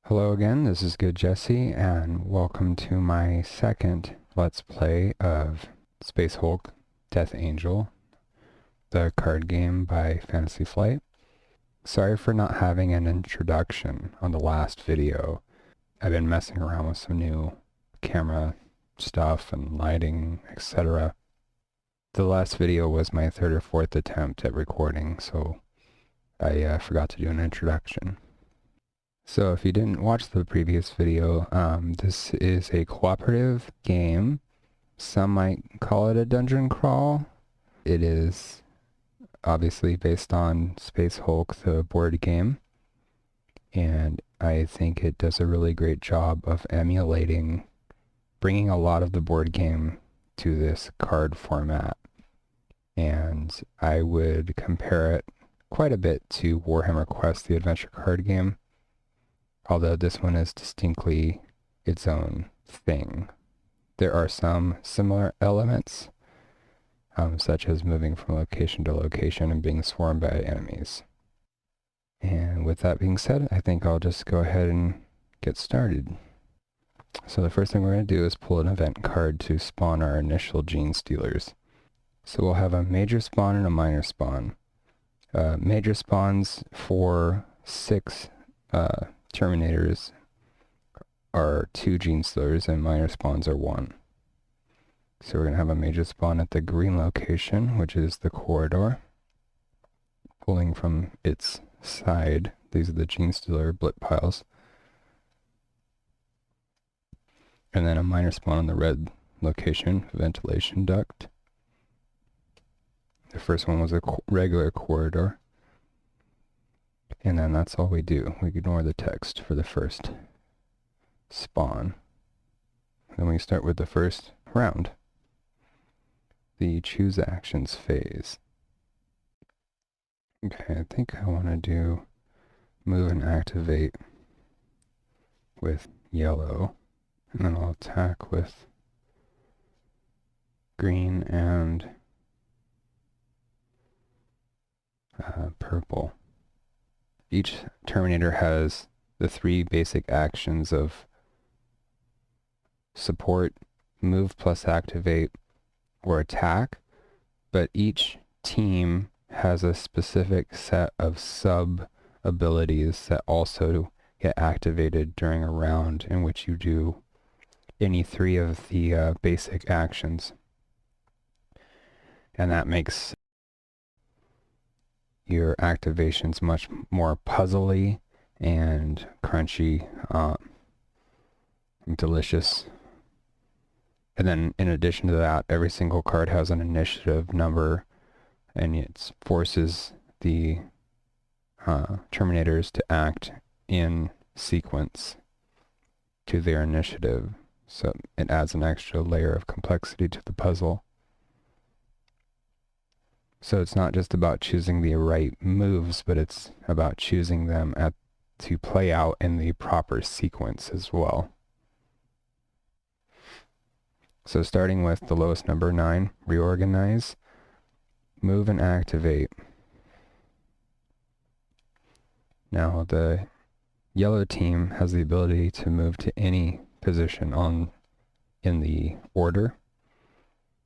Hello again, this is Good Jesse, and welcome to my second Let's Play of Space Hulk Death Angel, the card game by Fantasy Flight. Sorry for not having an introduction on the last video. I've been messing around with some new camera stuff and lighting, etc. The last video was my third or fourth attempt at recording, so I forgot to do an introduction. So if you didn't watch the previous video, this is a cooperative game. Some might call it a dungeon crawl. It is obviously based on Space Hulk, the board game. And I think it does a really great job of emulating, bringing a lot of the board game to this card format. And I would compare it quite a bit to Warhammer Quest, the adventure card game, although this one is distinctly its own thing. There are some similar elements, such as moving from location to location and being swarmed by enemies. And with that being said, I think I'll just go ahead and get started. So the first thing we're going to do is pull an event card to spawn our initial Gene Stealers. So we'll have a major spawn and a minor spawn. Major spawns for 6 Terminators are 2 Gene Stealers, and minor spawns are 1. So we're going to have a major spawn at the green location, which is the corridor. Pulling from its side, these are the Gene Stealer blip piles. And then a minor spawn on the red location, ventilation duct. The first one was a regular corridor. And then that's all we do. We ignore the text for the first spawn. Then we start with the first round, the choose actions phase. Okay, I think I want to do move and activate with yellow, and then I'll attack with green and purple. Each Terminator has the 3 basic actions of support, move plus activate, or attack, but each team has a specific set of sub-abilities that also get activated during a round in which you do any 3 of the basic actions. And that makes your activations much more puzzly and crunchy, delicious. And then in addition to that, every single card has an initiative number, and it forces the Terminators to act in sequence to their initiative. So it adds an extra layer of complexity to the puzzle. So it's not just about choosing the right moves, but it's about choosing them to play out in the proper sequence as well. So starting with the lowest number, 9, reorganize, move and activate. Now the yellow team has the ability to move to any position in the order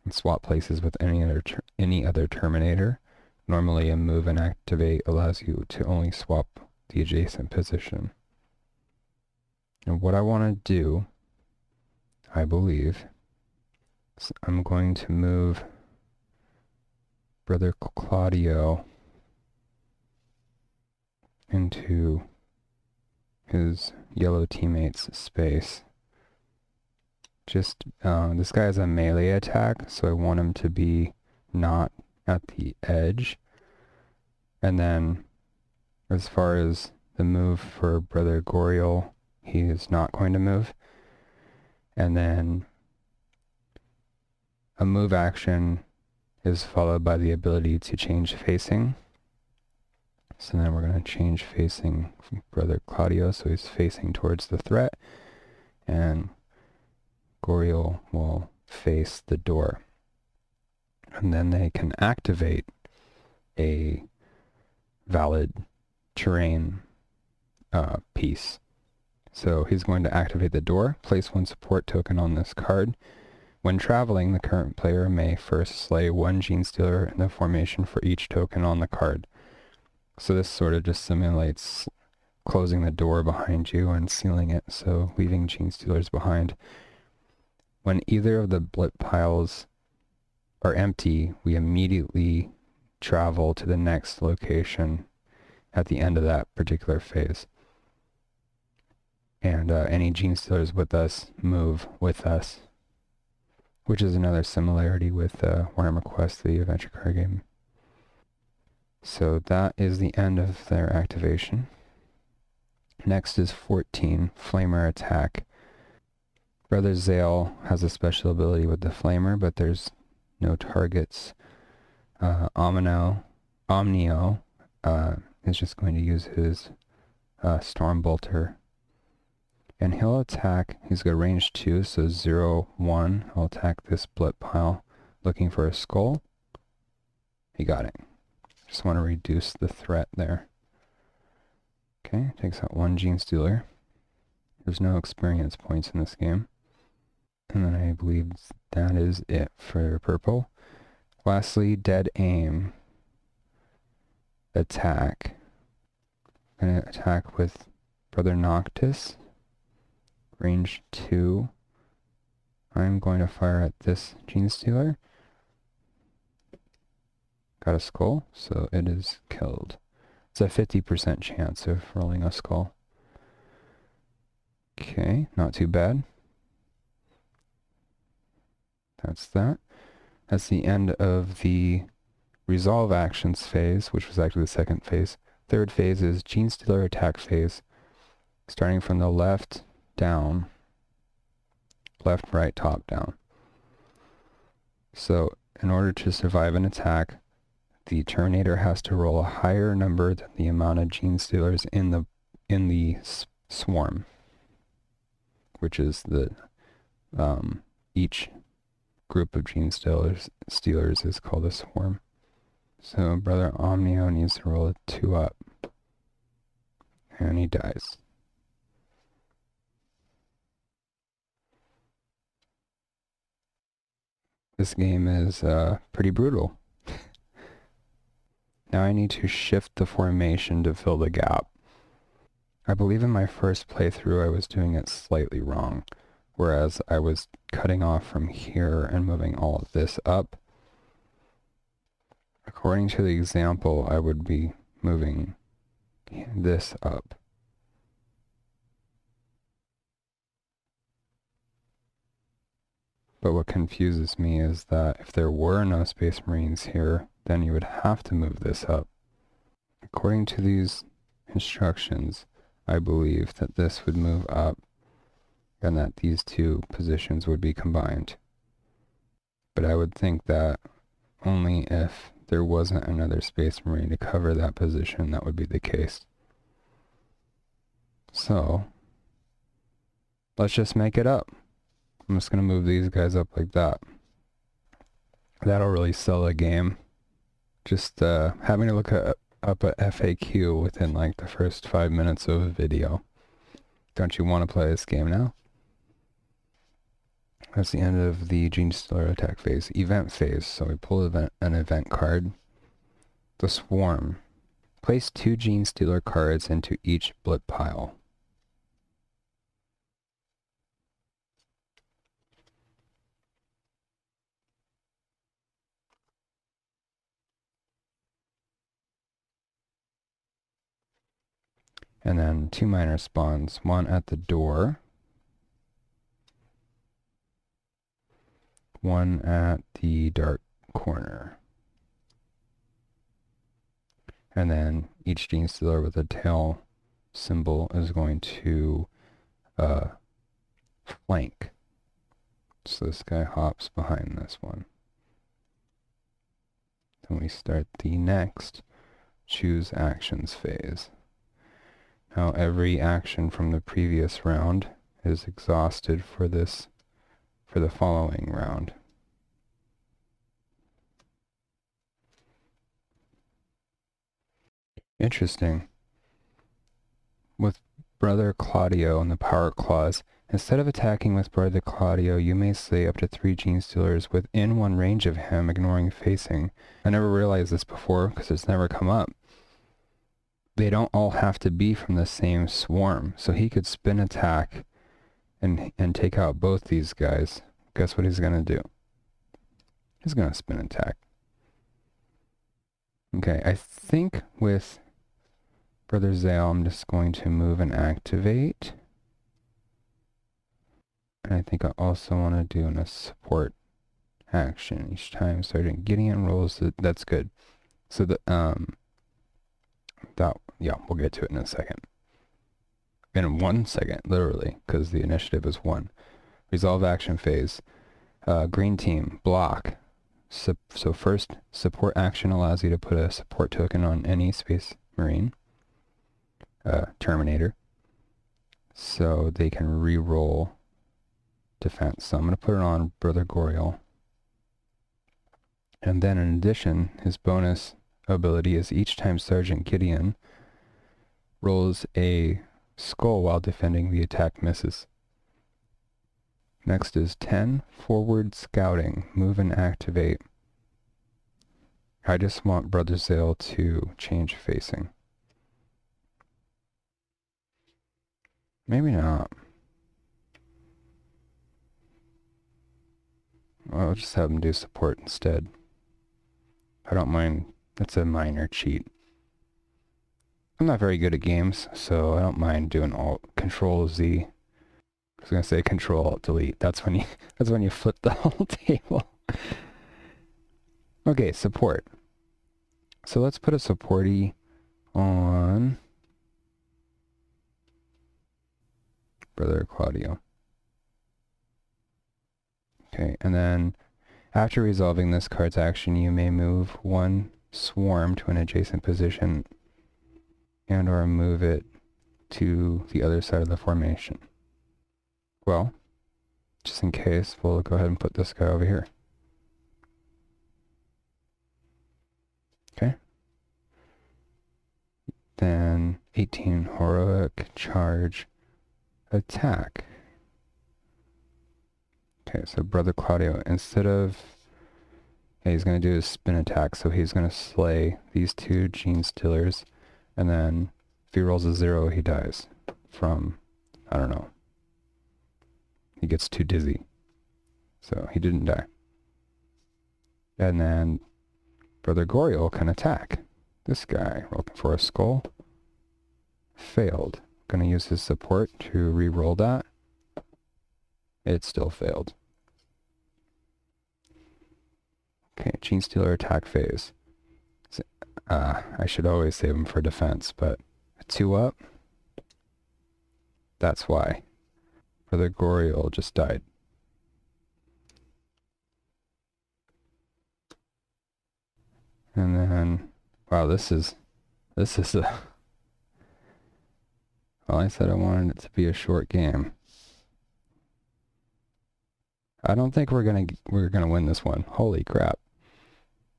and swap places with any other Terminator. Normally a move and activate allows you to only swap the adjacent position. And what I want to do, I believe, is I'm going to move Brother Claudio into his yellow teammate's space. Just, this guy has a melee attack, so I want him to be not at the edge. And then, as far as the move for Brother Goriel, he is not going to move. And then, a move action is followed by the ability to change facing. So then we're going to change facing from Brother Claudio, so he's facing towards the threat. And Goriel will face the door. And then they can activate a valid terrain piece. So he's going to activate the door, place one support token on this card. When traveling, the current player may first slay one Genestealer in the formation for each token on the card. So this sort of just simulates closing the door behind you and sealing it, so leaving Genestealers behind. When either of the blip piles are empty, we immediately travel to the next location at the end of that particular phase. And any Genestealers with us move with us, which is another similarity with Warhammer Quest, the adventure card game. So that is the end of their activation. Next is 14, Flamer Attack. Brother Zale has a special ability with the Flamer, but there's no targets. Omnio is just going to use his Stormbolter. And he'll attack, he's got range 2, so 0, 1. He'll attack this blip pile, looking for a skull. He got it. Just want to reduce the threat there. Okay, takes out one Genestealer. There's no experience points in this game. And then I believe that is it for purple. Lastly, Dead Aim. Attack. I'm going to attack with Brother Noctis. Range 2. I'm going to fire at this Genestealer. Got a skull, so it is killed. It's a 50% chance of rolling a skull. Okay, not too bad. That's that. That's the end of the resolve actions phase, which was actually the second phase. Third phase is Genestealer attack phase, starting from the left down, left, right, top, down. So in order to survive an attack, the Terminator has to roll a higher number than the amount of Genestealers in the swarm, which is the each group of Genestealers is called a swarm. So Brother Omnio needs to roll a 2 up, and he dies. This game is pretty brutal. Now I need to shift the formation to fill the gap. I believe in my first playthrough I was doing it slightly wrong, whereas I was cutting off from here and moving all of this up. According to the example, I would be moving this up. But what confuses me is that if there were no Space Marines here, then you would have to move this up. According to these instructions, I believe that this would move up and that these two positions would be combined. But I would think that only if there wasn't another Space Marine to cover that position, that would be the case. So, let's just make it up. I'm just going to move these guys up like that. That'll really sell a game. Just having to look up a FAQ within like the first 5 minutes of a video. Don't you want to play this game now? That's the end of the Genestealer attack phase. Event phase. So we pull an event card. The Swarm. Place 2 Genestealer cards into each blip pile. And then 2 minor spawns, one at the door, one at the dark corner. And then each Genestealer with a tail symbol is going to flank. So this guy hops behind this one. Then we start the next choose actions phase. Now every action from the previous round is exhausted for the following round. Interesting. With Brother Claudio in the power clause. Instead of attacking with Brother Claudio, you may slay up to 3 Genestealers within one range of him, ignoring facing. I never realized this before because it's never come up. They don't all have to be from the same swarm, so he could spin attack and take out both these guys. Guess what he's gonna do? He's gonna spin attack. Okay, I think with Brother Zale, I'm just going to move and activate. And I think I also want to do a support action each time Sergeant Gideon rolls. That's good. So yeah, we'll get to it in a second. In 1 second, literally, because the initiative is 1. Resolve action phase. Green team, block. So first, support action allows you to put a support token on any Space Marine. Terminator. So they can re-roll defense. So I'm going to put it on Brother Goriel. And then in addition, his bonus ability is each time Sergeant Gideon rolls a skull while defending, the attack misses. Next is 10 forward scouting. Move and activate. I just want Brother Zale to change facing. Maybe not. I'll just have him do support instead. I don't mind. That's a minor cheat. I'm not very good at games, so I don't mind doing Alt Control Z. I was gonna say Control Alt Delete. That's when you flip the whole table. Okay, support. So let's put a supporty on Brother Claudio. Okay, and then after resolving this card's action, you may move 1 swarm to an adjacent position and or move it to the other side of the formation. Well, just in case, we'll go ahead and put this guy over here. Okay. Then 18 heroic charge attack. Okay, so Brother Claudio, instead of... he's going to do his spin attack, so he's going to slay these 2 Genestealers, and then if he rolls a 0, he dies from, I don't know. He gets too dizzy. So he didn't die. And then Brother Goriel can attack. This guy, looking for a skull. Failed. Gonna use his support to re-roll that. It still failed. Okay, Genestealer attack phase. I should always save him for defense, but 2 up. That's why. Brother Goriel just died. And then, wow, this is a... well, I said I wanted it to be a short game. I don't think we're gonna win this one. Holy crap.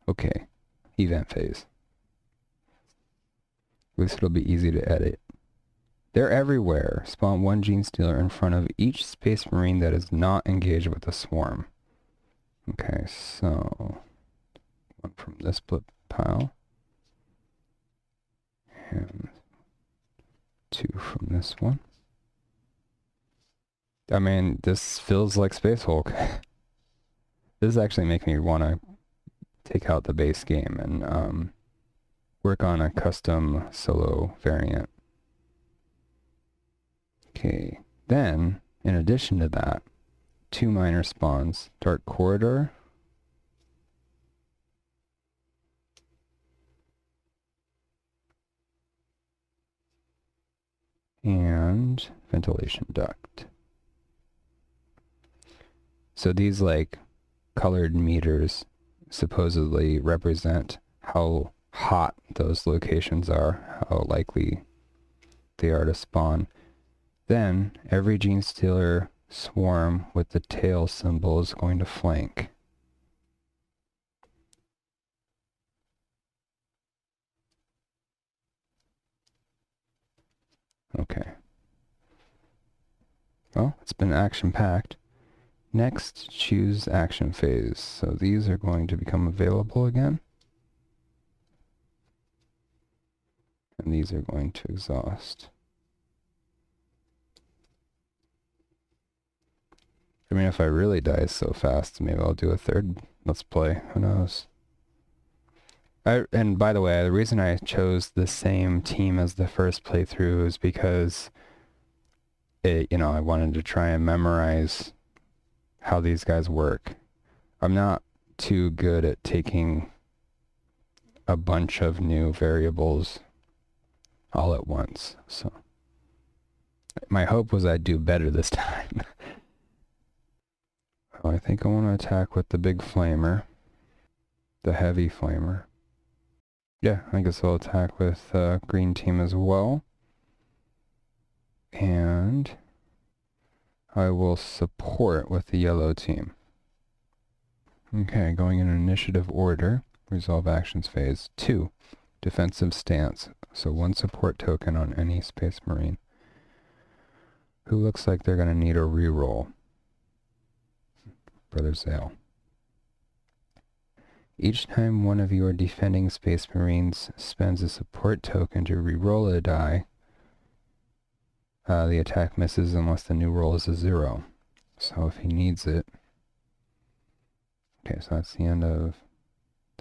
Okay, event phase. At least it'll be easy to edit. They're everywhere. Spawn 1 Genestealer in front of each Space Marine that is not engaged with the swarm. Okay, so 1 from this blip pile. And 2 from this one. I mean, this feels like Space Hulk. This is actually making me want to take out the base game and work on a custom solo variant. Okay, then, in addition to that, 2 minor spawns. Dark Corridor. And Ventilation Duct. So these, like, colored meters supposedly represent how hot those locations are, how likely they are to spawn. Then, every Genestealer swarm with the tail symbol is going to flank. Okay. Well, it's been action-packed. Next, choose action phase. So these are going to become available again. And these are going to exhaust. I mean, if I really die so fast, maybe I'll do a third Let's Play. Who knows? And by the way, the reason I chose the same team as the first playthrough is because I wanted to try and memorize how these guys work. I'm not too good at taking a bunch of new variables all at once, so my hope was I'd do better this time. Well, I think I want to attack with the big flamer, the heavy flamer. Yeah, I guess I'll attack with green team as well. And I will support with the yellow team. Okay, going in initiative order. Resolve actions phase. 2. Defensive stance. So 1 support token on any Space Marine who looks like they're going to need a reroll. Brother Zale. Each time one of your defending Space Marines spends a support token to reroll a die, the attack misses unless the new roll is a 0. So if he needs it... Okay, so that's the end of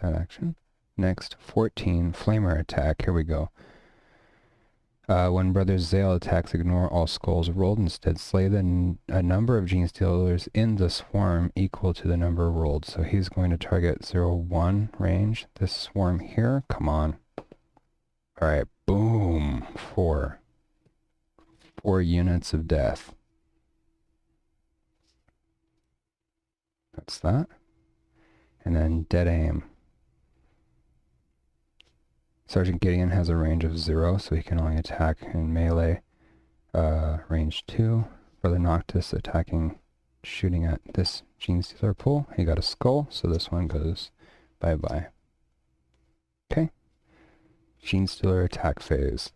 that action. Next, 14, Flamer attack. Here we go. When Brother Zale attacks, ignore all skulls rolled. Instead, slay a number of Genestealers in the swarm equal to the number rolled. So he's going to target 0-1 range. This swarm here, come on. Alright, boom. 4. 4 units of death. That's that. And then dead aim. Sergeant Gideon has a range of 0, so he can only attack in melee. Range 2. Brother Noctis attacking, shooting at this Genestealer pool. He got a skull, so this one goes bye-bye. Okay. Genestealer attack phase.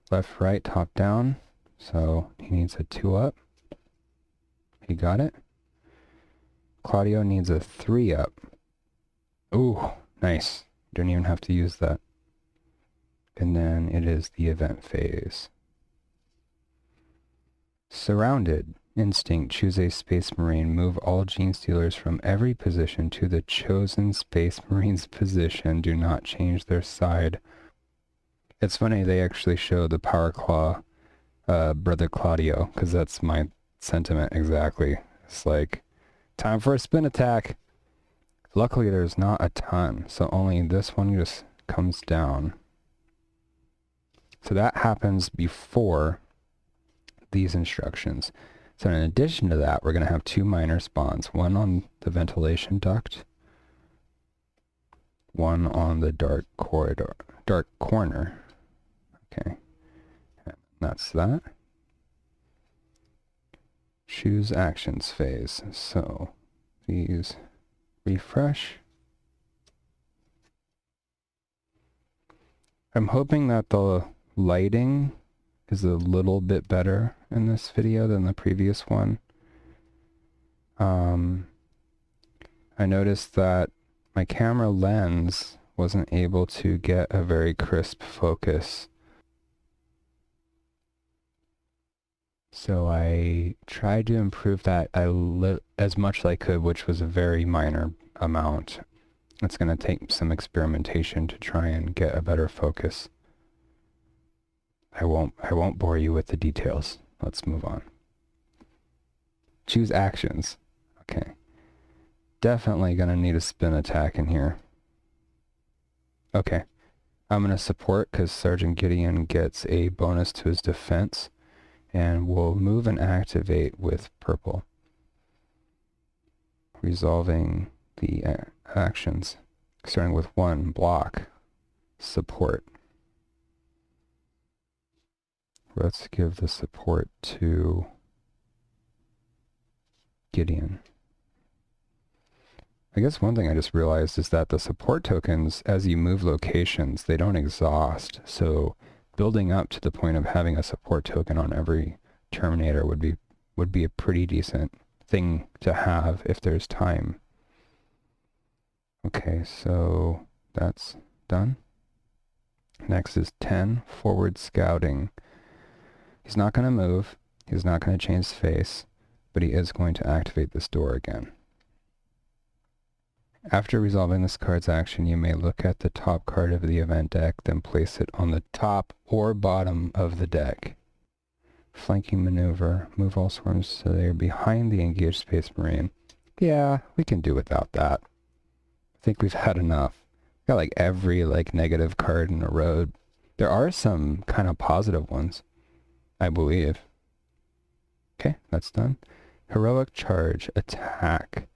Left, right, top, down. So he needs a 2-up. He got it. Claudio needs a 3-up. Ooh, nice. Don't even have to use that. And then it is the event phase. Surrounded. Instinct. Choose a Space Marine. Move all Genestealers from every position to the chosen Space Marine's position. Do not change their side. It's funny they actually show the Power Claw Brother Claudio, because that's my sentiment exactly. It's like, time for a spin attack. Luckily there's not a ton, so only this one just comes down. So that happens before these instructions. So in addition to that, we're going to have 2 minor spawns. One on the ventilation duct. One on the dark corner. Okay. And that's that. Choose actions phase. So these refresh. I'm hoping that the lighting is a little bit better in this video than the previous one. I noticed that my camera lens wasn't able to get a very crisp focus. So I tried to improve that as much as I could, which was a very minor amount. It's going to take some experimentation to try and get a better focus. I won't bore you with the details. Let's move on. Choose actions. Okay. Definitely going to need a spin attack in here. Okay. I'm going to support because Sergeant Gideon gets a bonus to his defense. And we'll move and activate with purple. Resolving the actions. Starting with 1, block, support. Let's give the support to Gideon. I guess one thing I just realized is that the support tokens, as you move locations, they don't exhaust. So building up to the point of having a support token on every Terminator would be a pretty decent thing to have if there's time. Okay, so that's done. Next is 10, forward scouting. He's not going to move, he's not going to change his face, but he is going to activate this door again. After resolving this card's action, you may look at the top card of the event deck, then place it on the top or bottom of the deck. Flanking maneuver. Move all swarms so they are behind the engaged Space Marine. Yeah, we can do without that. I think we've had enough. Got like every negative card in a row. There are some kind of positive ones, I believe. Okay, that's done. Heroic charge, attack.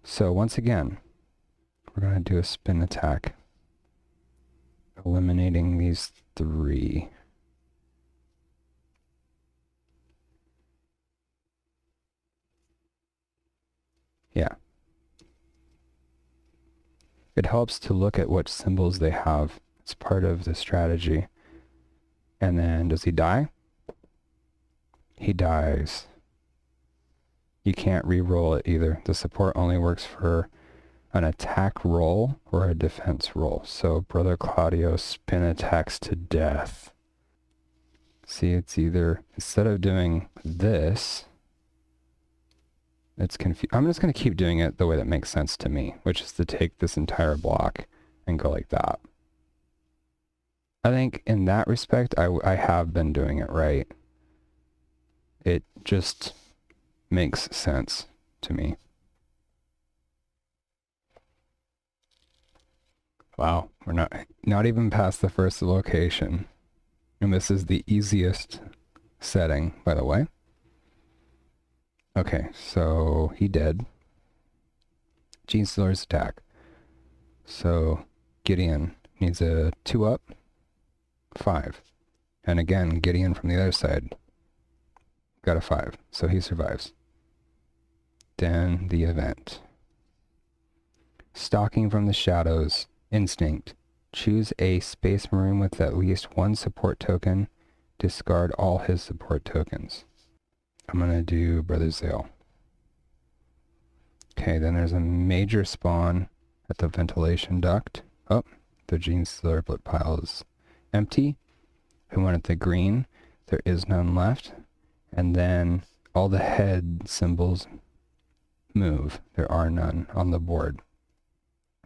So once again, we're going to do a spin attack, eliminating these 3. Yeah. It helps to look at what symbols they have. It's part of the strategy. And then, does he die? He dies. You can't re-roll it either. The support only works for an attack roll or a defense roll. So Brother Claudio spin attacks to death. See, it's either, instead of doing this, it's I'm just going to keep doing it the way that makes sense to me, which is to take this entire block and go like that. I think in that respect, I have been doing it right. It just makes sense to me. Wow, we're not even past the first location. And this is the easiest setting, by the way. Okay, so he dead. Genestealer's attack. So Gideon needs a 2-up, 5. And again, Gideon from the other side got a 5, so he survives. Then the event. Stalking from the shadows, instinct. Choose a Space Marine with at least 1 support token. Discard all his support tokens. I'm going to do Brother Zale. Okay, then there's a major spawn at the ventilation duct. Oh, the Genestealer blip pile is empty. We wanted the green. There is none left. And then all the head symbols move. There are none on the board.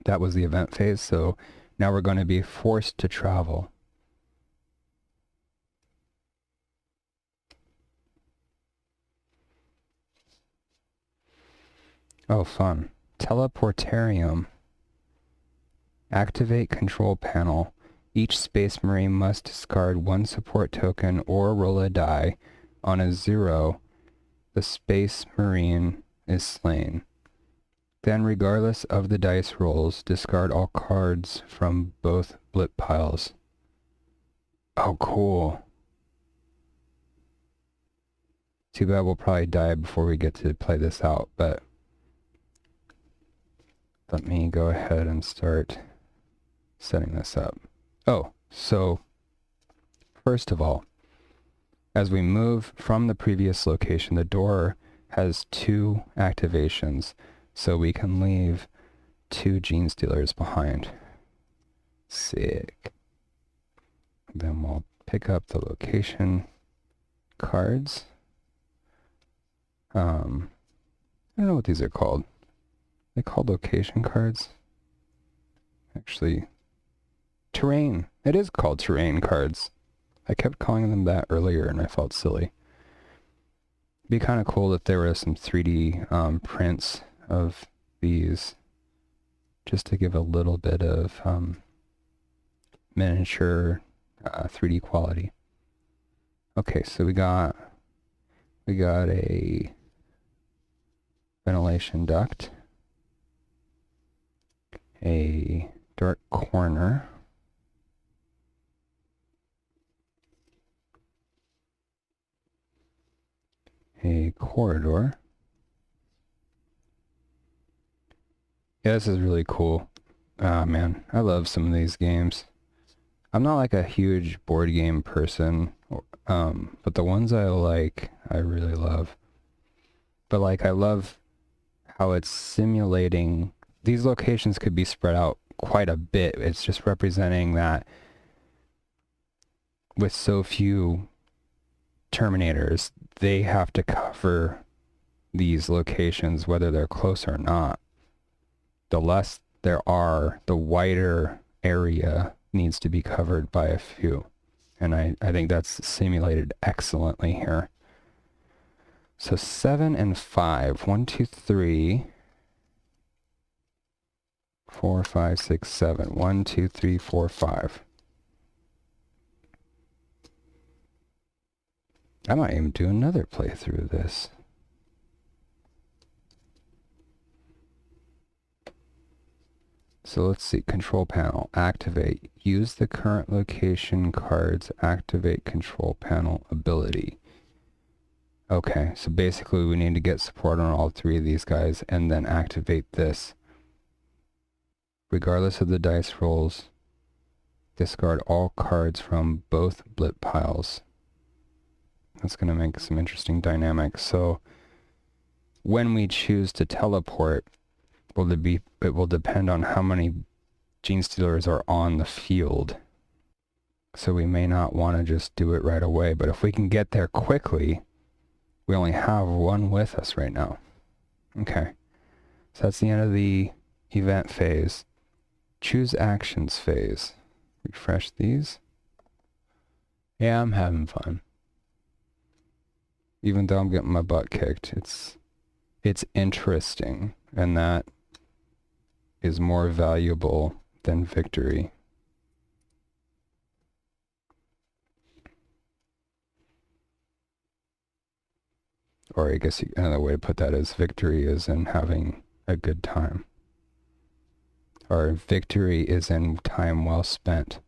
That was the event phase, so now we're going to be forced to travel. Oh, fun. Teleportarium. Activate control panel. Each Space Marine must discard 1 support token or roll a die. On a 0, the Space Marine is slain. Then, regardless of the dice rolls, discard all cards from both blip piles. Oh, cool. Too bad we'll probably die before we get to play this out, but let me go ahead and start setting this up. Oh, so first of all, as we move from the previous location, the door has 2 activations, so we can leave 2 Genestealers behind. Sick. Then we'll pick up the location cards. I don't know what these are called. They called location cards? Actually, terrain. It is called terrain cards. I kept calling them that earlier and I felt silly. It'd be kind of cool if there were some 3D prints of these, just to give a little bit of miniature 3D quality. Okay, so we got a ventilation duct, a dark corner, a corridor. Yeah, this is really cool. Ah, man, I love some of these games. I'm not like a huge board game person, but the ones I like, I really love. But like, I love how it's simulating. These locations could be spread out quite a bit. It's just representing that with so few Terminators, they have to cover these locations whether they're close or not. The less there are, the wider area needs to be covered by a few. And I think that's simulated excellently here. So 7 and 5. 1, 2, 3, 4, 5, 6, 7. 1, 2, 3, 4, 5. I might even do another playthrough of this. So let's see, control panel, activate. Use the current location cards, activate control panel ability. Okay, so basically we need to get support on all three of these guys and then activate this. Regardless of the dice rolls, discard all cards from both blip piles. That's going to make some interesting dynamics. So when we choose to teleport, it will depend on how many Genestealers are on the field. So we may not want to just do it right away, but if we can get there quickly, we only have one with us right now. Okay, so that's the end of the event phase. Choose actions phase. Refresh these. Yeah, I'm having fun. Even though I'm getting my butt kicked, it's interesting, and that is more valuable than victory. Or I guess another way to put that is victory is in having a good time. Or victory is in time well spent.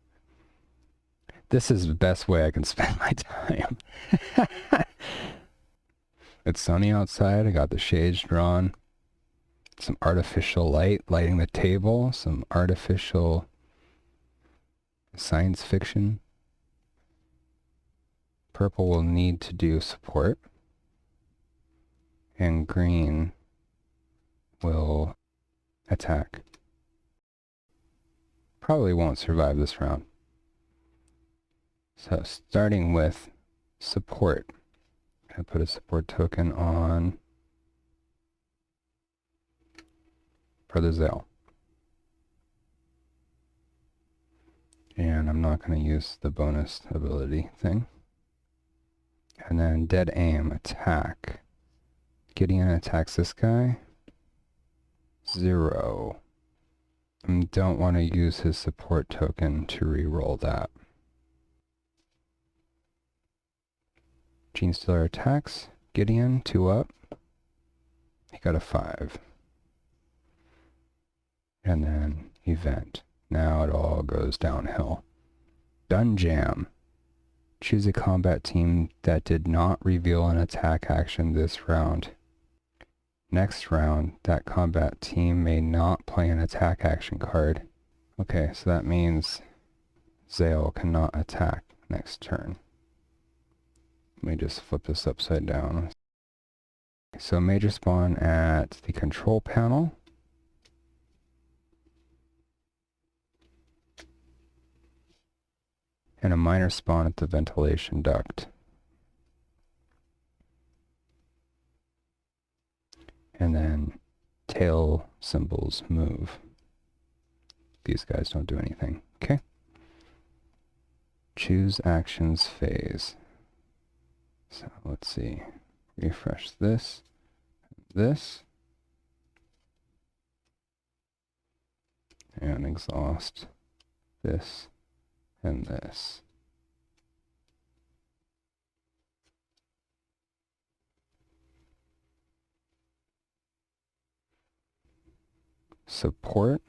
This is the best way I can spend my time. It's sunny outside. I got the shades drawn. Some artificial light lighting the table. Some artificial science fiction. Purple will need to do support. And green will attack. Probably won't survive this round. So starting with support. I put a support token on Brother Zale. And I'm not going to use the bonus ability thing. And then dead aim, attack. Gideon attacks this guy. 0. And don't want to use his support token to re-roll that. Genestealer attacks. Gideon, 2 up. He got a 5. And then event. Now it all goes downhill. Dunjam. Choose a combat team that did not reveal an attack action this round. Next round, that combat team may not play an attack action card. Okay, so that means Zale cannot attack next turn. Let me just flip this upside down. So major spawn at the control panel. And a minor spawn at the ventilation duct. And then tail symbols move. These guys don't do anything. Okay. Choose actions phase. So let's see. Refresh this. This. And exhaust this and this. Support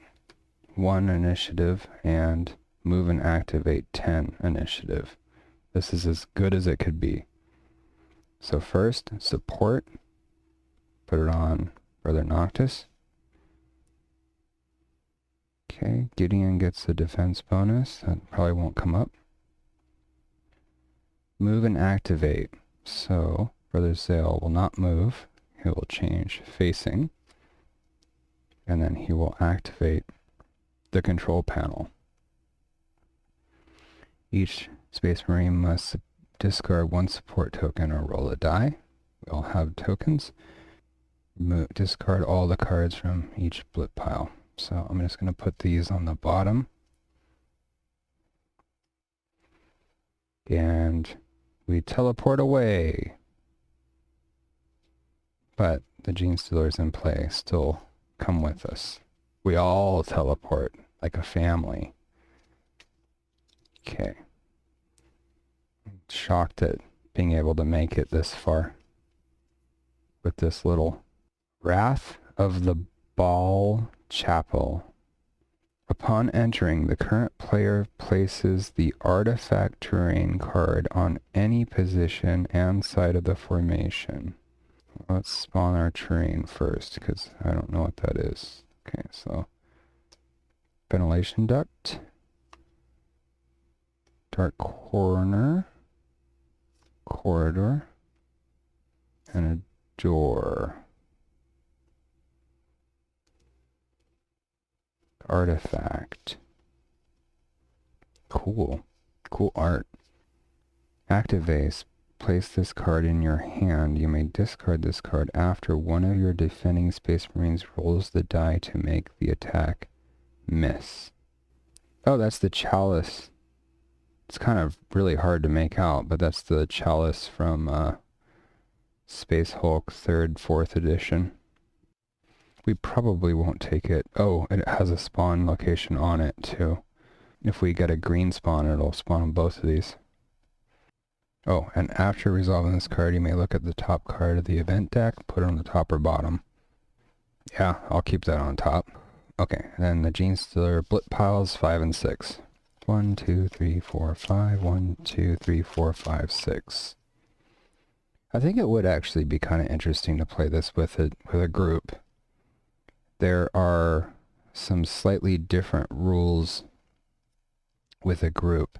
1 initiative and move and activate 10 initiative. This is as good as it could be. So first, support. Put it on Brother Noctis. Okay, Gideon gets a defense bonus. That probably won't come up. Move and activate. So, Brother Zale will not move. He will change facing. And then he will activate the control panel. Each Space Marine must discard one support token or roll a die. We all have tokens. Discard all the cards from each blip pile. So I'm just going to put these on the bottom. And we teleport away. But the Gene Stealers in play still come with us. We all teleport like a family. Okay. Shocked at being able to make it this far with this little Wrath of the Baal Chapel. Upon entering, the current player places the artifact terrain card on any position and side of the formation. Let's spawn our terrain first, because I don't know what that is. Okay, so ventilation duct, dark corner, corridor, and a door. Artifact. Cool. Cool art. Active Ace. Place this card in your hand. You may discard this card after one of your defending Space Marines rolls the die to make the attack miss. Oh, that's the chalice. It's kind of really hard to make out, but that's the chalice from Space Hulk 3rd, 4th edition. We probably won't take it. Oh, it has a spawn location on it too. If we get a green spawn, it'll spawn on both of these. Oh, and after resolving this card, you may look at the top card of the event deck, put it on the top or bottom. Yeah, I'll keep that on top. Okay, and then the Gene Stealer blip piles 5 and 6. 1, 2, 3, 4, 5. 1, 2, 3, 4, 5, 6. I think it would actually be kind of interesting to play this with a group. There are some slightly different rules with a group.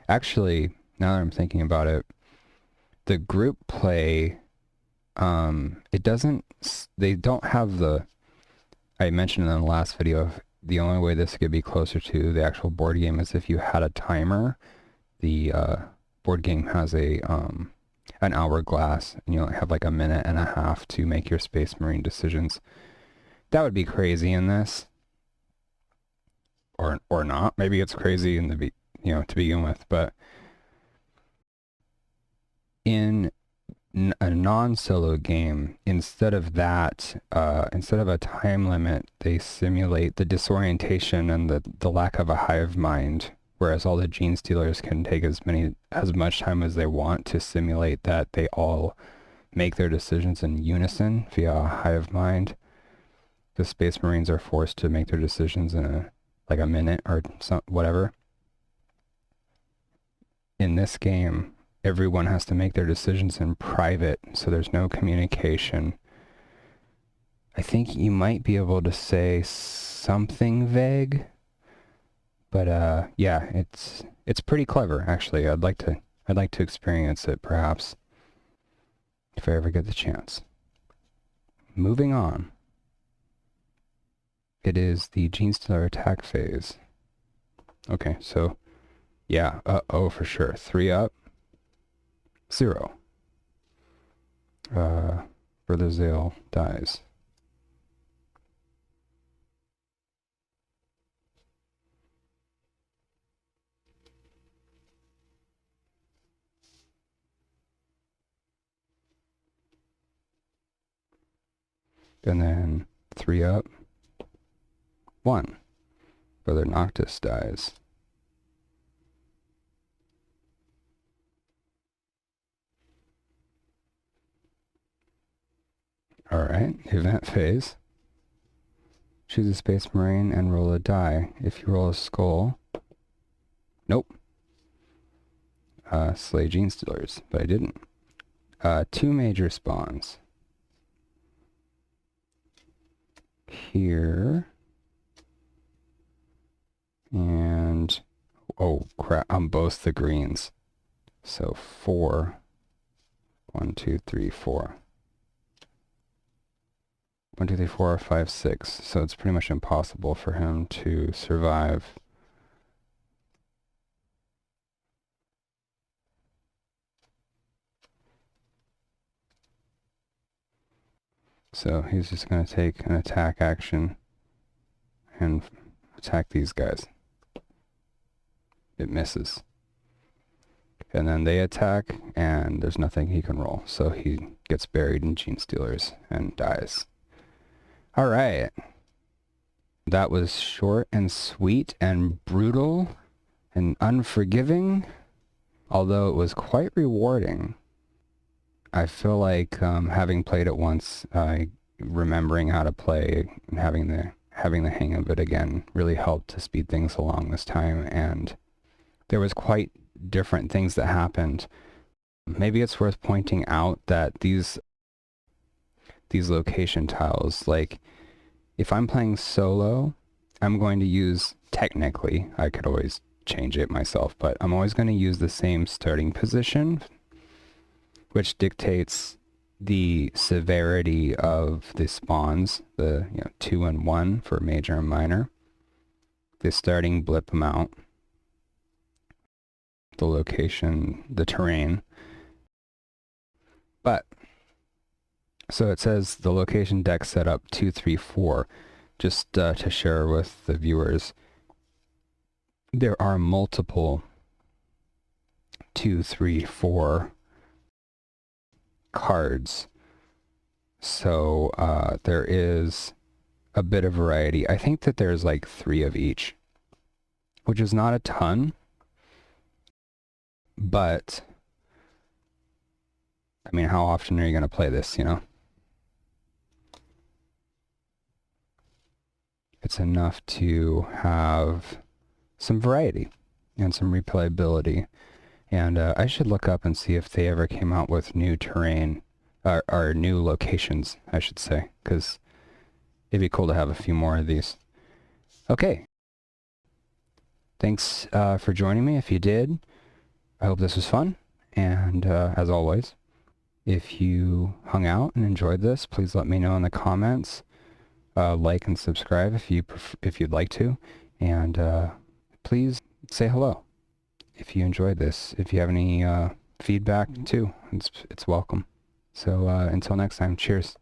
Actually, now that I'm thinking about it, the group play, they don't have the, I mentioned in the last video, the only way this could be closer to the actual board game is if you had a timer. The board game has an hourglass, and you only have like a minute and a half to make your Space Marine decisions. That would be crazy in this, or not. Maybe it's crazy in the to begin with, but in a non-solo game, instead of that, instead of a time limit, they simulate the disorientation and the lack of a hive mind. Whereas all the Gene Stealers can take as much time as they want to simulate that they all make their decisions in unison via a hive mind. The Space Marines are forced to make their decisions in like a minute or whatever. In this game, everyone has to make their decisions in private, so there's no communication. I think you might be able to say something vague, but yeah, it's pretty clever actually. I'd like to experience it perhaps if I ever get the chance. Moving on. It is the Gene Stealer attack phase. Okay, so yeah, oh for sure. 3 up, 0. Brother Zale dies. And then 3 up, 1. Brother Noctis dies. Alright, event phase. Choose a Space Marine and roll a die. If you roll a skull... Nope. Slay Gene Stealers, but I didn't. 2 major spawns. Here. And, oh crap, on both the greens. So 4. 1, 2, 3, 4. 1, 2, 3, 4, 5, 6. So it's pretty much impossible for him to survive. So he's just going to take an attack action and attack these guys. It misses. And then they attack, and there's nothing he can roll. So he gets buried in Genestealers and dies. All right. That was short and sweet and brutal and unforgiving, although it was quite rewarding. I feel like having played it once, remembering how to play and having the hang of it again really helped to speed things along this time, and there was quite different things that happened. Maybe it's worth pointing out that these location tiles, like if I'm playing solo, I'm going to use, technically, I could always change it myself, but I'm always going to use the same starting position, which dictates the severity of the spawns, the 2 and 1 for major and minor, the starting blip amount, the location, the terrain. But so it says the location deck setup 2, 3, 4. Just to share with the viewers, there are multiple 2, 3, 4 cards. So there is a bit of variety. I think that there's like 3 of each, which is not a ton, but I mean, how often are you going to play this, It's enough to have some variety and some replayability. And I should look up and see if they ever came out with new terrain, or new locations, I should say, because it'd be cool to have a few more of these. Okay. Thanks for joining me. If you did, I hope this was fun. And as always, if you hung out and enjoyed this, please let me know in the comments. Like and subscribe if you'd like to. And please say hello if you enjoyed this. If you have any feedback too, it's welcome. So until next time, cheers.